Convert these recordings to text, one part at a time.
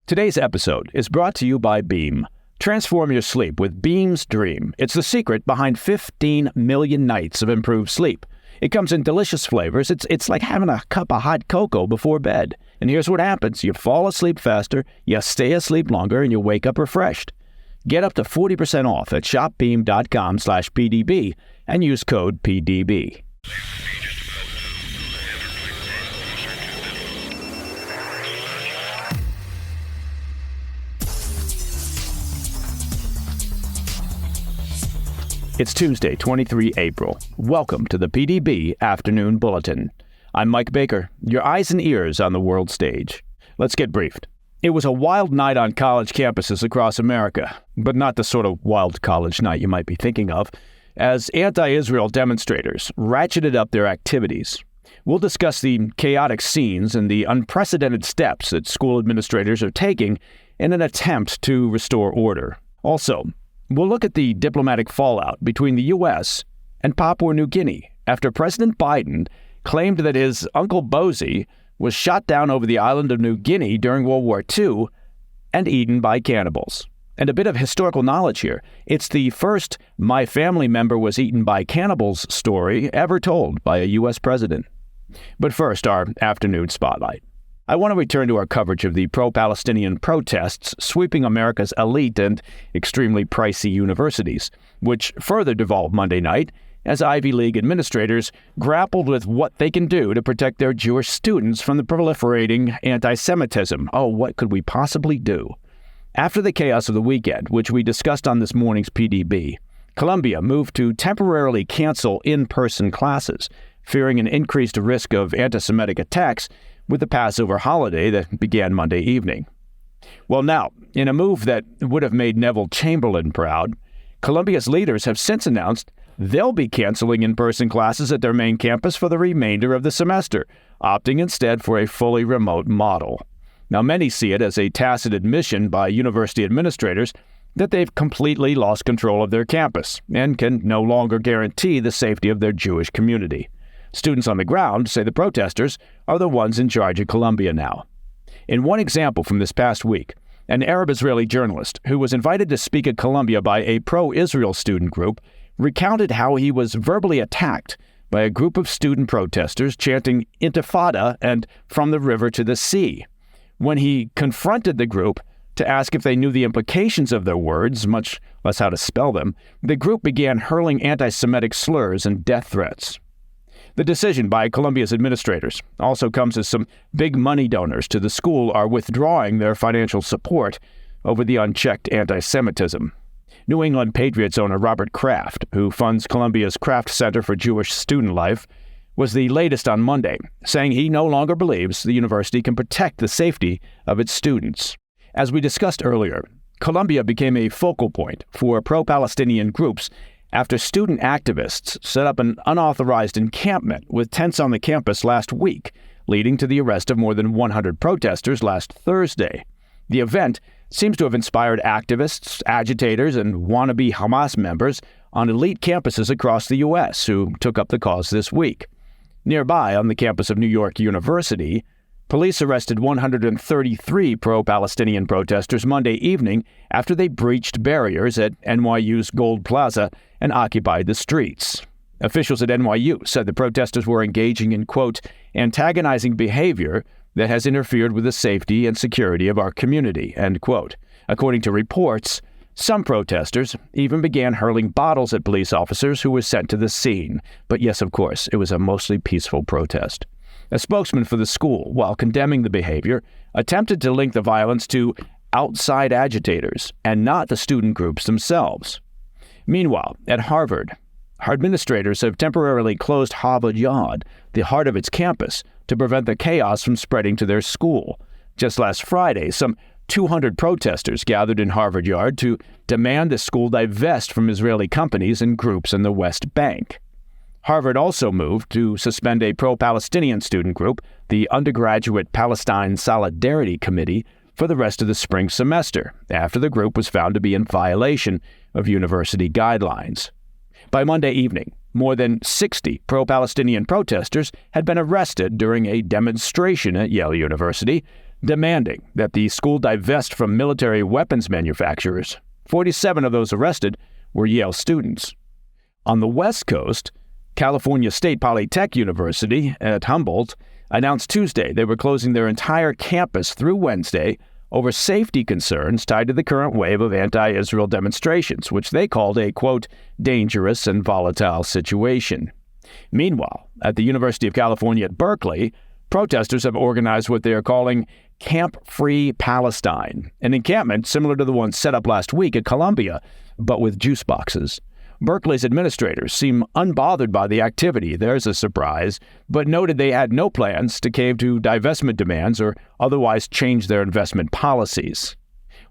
Today's episode is brought to you by Beam. Transform your sleep with Beam's Dream. It's the secret behind 15 million nights of improved sleep. It comes in delicious flavors. It's like having a cup of hot cocoa before bed. And here's what happens. You fall asleep faster, you stay asleep longer, and you wake up refreshed. Get up to 40% off at shopbeam.com/PDB and use code PDB. It's Tuesday, 23 April. Welcome to the PDB Afternoon Bulletin. I'm Mike Baker, your eyes and ears on the world stage. Let's get briefed. It was a wild night on college campuses across America, but not the sort of wild college night you might be thinking of, as anti-Israel demonstrators ratcheted up their activities. We'll discuss the chaotic scenes and the unprecedented steps that school administrators are taking in an attempt to restore order. Also, we'll look at the diplomatic fallout between the U.S. and Papua New Guinea after President Biden claimed that his Uncle Bosie was shot down over the Island of New Guinea during World War II and eaten by cannibals. And a bit of historical knowledge here. It's the first "my family member was eaten by cannibals" story ever told by a U.S. president. But first, our afternoon spotlight. I want to return to our coverage of the pro-Palestinian protests sweeping America's elite and extremely pricey universities, which further devolved Monday night as Ivy League administrators grappled with what they can do to protect their Jewish students from the proliferating antisemitism. Oh, what could we possibly do? After the chaos of the weekend, which we discussed on this morning's PDB, Columbia moved to temporarily cancel in-person classes, fearing an increased risk of anti-Semitic attacks with the Passover holiday that began Monday evening. Well, now, in a move that would have made Neville Chamberlain proud, Columbia's leaders have since announced they'll be canceling in-person classes at their main campus for the remainder of the semester, opting instead for a fully remote model. Now, many see it as a tacit admission by university administrators that they've completely lost control of their campus and can no longer guarantee the safety of their Jewish community. Students on the ground say the protesters are the ones in charge of Columbia now. In one example from this past week, an Arab-Israeli journalist who was invited to speak at Columbia by a pro-Israel student group recounted how he was verbally attacked by a group of student protesters chanting Intifada and "from the river to the sea." When he confronted the group to ask if they knew the implications of their words, much less how to spell them, the group began hurling anti-Semitic slurs and death threats. The decision by Columbia's administrators also comes as some big money donors to the school are withdrawing their financial support over the unchecked anti-Semitism. New England Patriots owner Robert Kraft, who funds Columbia's Kraft Center for Jewish Student Life, was the latest on Monday, saying he no longer believes the university can protect the safety of its students. As we discussed earlier, Columbia became a focal point for pro-Palestinian groups after student activists set up an unauthorized encampment with tents on the campus last week, leading to the arrest of more than 100 protesters last Thursday. The event seems to have inspired activists, agitators, and wannabe Hamas members on elite campuses across the U.S. who took up the cause this week. Nearby, on the campus of New York University, police arrested 133 pro-Palestinian protesters Monday evening after they breached barriers at NYU's Gold Plaza and occupied the streets. Officials at NYU said the protesters were engaging in, quote, antagonizing behavior that has interfered with the safety and security of our community, end quote. According to reports, some protesters even began hurling bottles at police officers who were sent to the scene. But yes, of course, it was a mostly peaceful protest. A spokesman for the school, while condemning the behavior, attempted to link the violence to outside agitators and not the student groups themselves. Meanwhile, at Harvard, administrators have temporarily closed Harvard Yard, the heart of its campus, to prevent the chaos from spreading to their school. Just last Friday, some 200 protesters gathered in Harvard Yard to demand the school divest from Israeli companies and groups in the West Bank. Harvard also moved to suspend a pro-Palestinian student group, the Undergraduate Palestine Solidarity Committee, for the rest of the spring semester, after the group was found to be in violation of university guidelines. By Monday evening, more than 60 pro-Palestinian protesters had been arrested during a demonstration at Yale University, demanding that the school divest from military weapons manufacturers. 47 of those arrested were Yale students. On the West Coast, California State Polytech University at Humboldt announced Tuesday they were closing their entire campus through Wednesday over safety concerns tied to the current wave of anti-Israel demonstrations, which they called a, quote, dangerous and volatile situation. Meanwhile, at the University of California at Berkeley, protesters have organized what they are calling Camp Free Palestine, an encampment similar to the one set up last week at Columbia, but with juice boxes. Berkeley's administrators seem unbothered by the activity. There's a surprise, but noted they had no plans to cave to divestment demands or otherwise change their investment policies.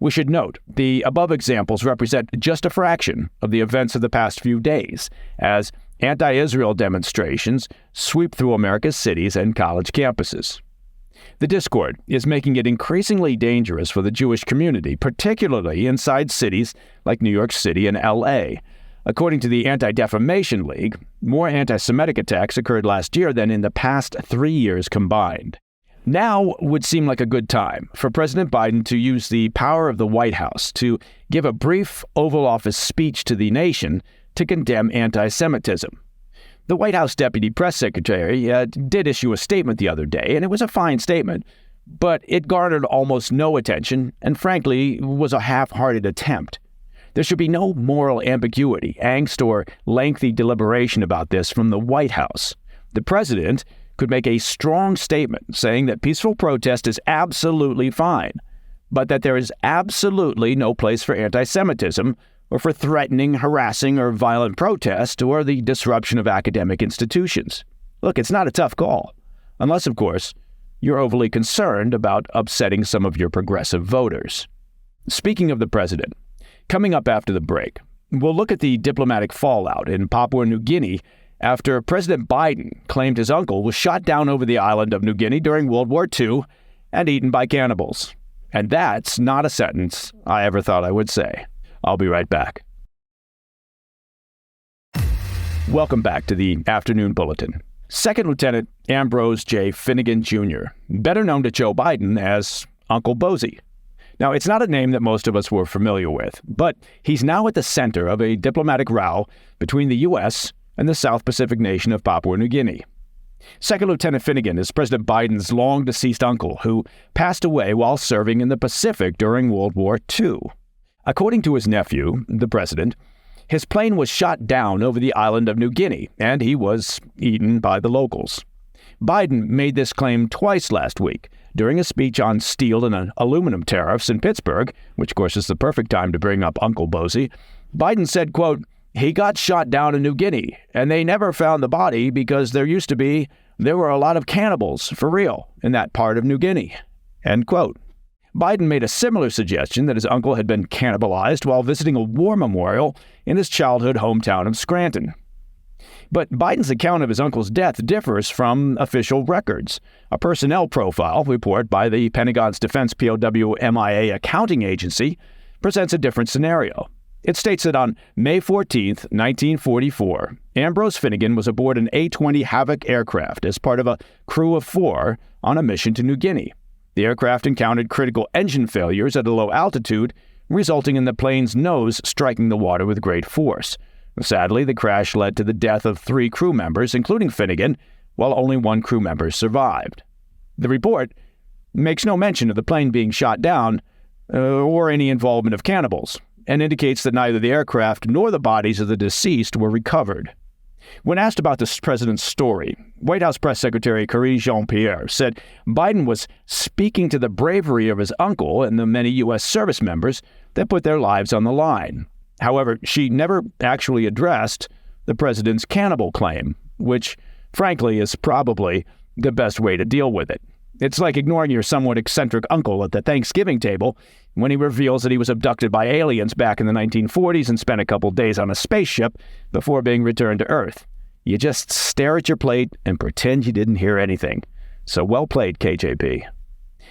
We should note, the above examples represent just a fraction of the events of the past few days, as anti-Israel demonstrations sweep through America's cities and college campuses. The discord is making it increasingly dangerous for the Jewish community, particularly inside cities like New York City and L.A. According to the Anti-Defamation League, more anti-Semitic attacks occurred last year than in the past 3 years combined. Now would seem like a good time for President Biden to use the power of the White House to give a brief Oval Office speech to the nation to condemn anti-Semitism. The White House Deputy Press Secretary did issue a statement the other day, and it was a fine statement, but it garnered almost no attention and, frankly, was a half-hearted attempt. There should be no moral ambiguity, angst, or lengthy deliberation about this from the White House. The president could make a strong statement saying that peaceful protest is absolutely fine, but that there is absolutely no place for anti-Semitism or for threatening, harassing, or violent protest or the disruption of academic institutions. Look, it's not a tough call, unless, of course, you're overly concerned about upsetting some of your progressive voters. Speaking of the president, coming up after the break, we'll look at the diplomatic fallout in Papua New Guinea after President Biden claimed his uncle was shot down over the island of New Guinea during World War II and eaten by cannibals. And that's not a sentence I ever thought I would say. I'll be right back. Welcome back to the Afternoon Bulletin. Second Lieutenant Ambrose J. Finnegan, Jr., better known to Joe Biden as Uncle Bozy. Now, it's not a name that most of us were familiar with, but he's now at the center of a diplomatic row between the U.S. and the South Pacific nation of Papua New Guinea. Second Lieutenant Finnegan is President Biden's long-deceased uncle, who passed away while serving in the Pacific during World War II. According to his nephew, the president, his plane was shot down over the island of New Guinea, and he was eaten by the locals. Biden made this claim twice last week during a speech on steel and aluminum tariffs in Pittsburgh, which, of course, is the perfect time to bring up Uncle Bozy. Biden said, quote, "He got shot down in New Guinea, and they never found the body because there were a lot of cannibals, for real, in that part of New Guinea," end quote. Biden made a similar suggestion that his uncle had been cannibalized while visiting a war memorial in his childhood hometown of Scranton. But Biden's account of his uncle's death differs from official records. A personnel profile report by the Pentagon's Defense POW MIA accounting agency presents a different scenario. It states that on May 14, 1944, Ambrose Finnegan was aboard an A-20 Havoc aircraft as part of a crew of 4 on a mission to New Guinea. The aircraft encountered critical engine failures at a low altitude, resulting in the plane's nose striking the water with great force. Sadly, the crash led to the death of 3 crew members, including Finnegan, while only 1 crew member survived. The report makes no mention of the plane being shot down or any involvement of cannibals, and indicates that neither the aircraft nor the bodies of the deceased were recovered. When asked about the president's story, White House Press Secretary Karine Jean-Pierre said Biden was speaking to the bravery of his uncle and the many U.S. service members that put their lives on the line. However, she never actually addressed the president's cannibal claim, which, frankly, is probably the best way to deal with it. It's like ignoring your somewhat eccentric uncle at the Thanksgiving table when he reveals that he was abducted by aliens back in the 1940s and spent a couple days on a spaceship before being returned to Earth. You just stare at your plate and pretend you didn't hear anything. So well played, KJP.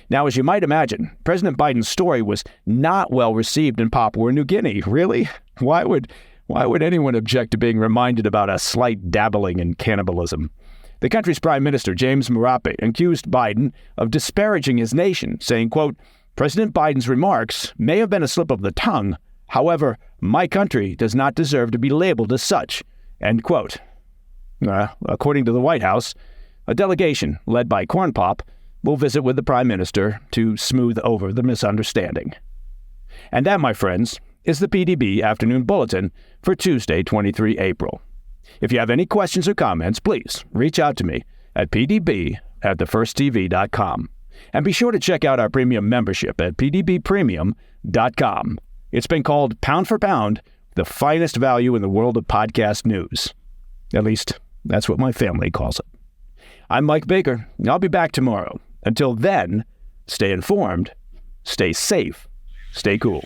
Now, as you might imagine, President Biden's story was not well received in Papua New Guinea. Really? Why would anyone object to being reminded about a slight dabbling in cannibalism? The country's Prime Minister, James Marape, accused Biden of disparaging his nation, saying, quote, "President Biden's remarks may have been a slip of the tongue. However, my country does not deserve to be labeled as such," end quote. According to the White House, a delegation led by Corn Pop will visit with the Prime Minister to smooth over the misunderstanding. And that, my friends, is the PDB Afternoon Bulletin for Tuesday, 23 April. If you have any questions or comments, please reach out to me at pdb@thefirsttv.com. And be sure to check out our premium membership at pdbpremium.com. It's been called, pound for pound, the finest value in the world of podcast news. At least, that's what my family calls it. I'm Mike Baker, and I'll be back tomorrow. Until then, stay informed, stay safe, stay cool.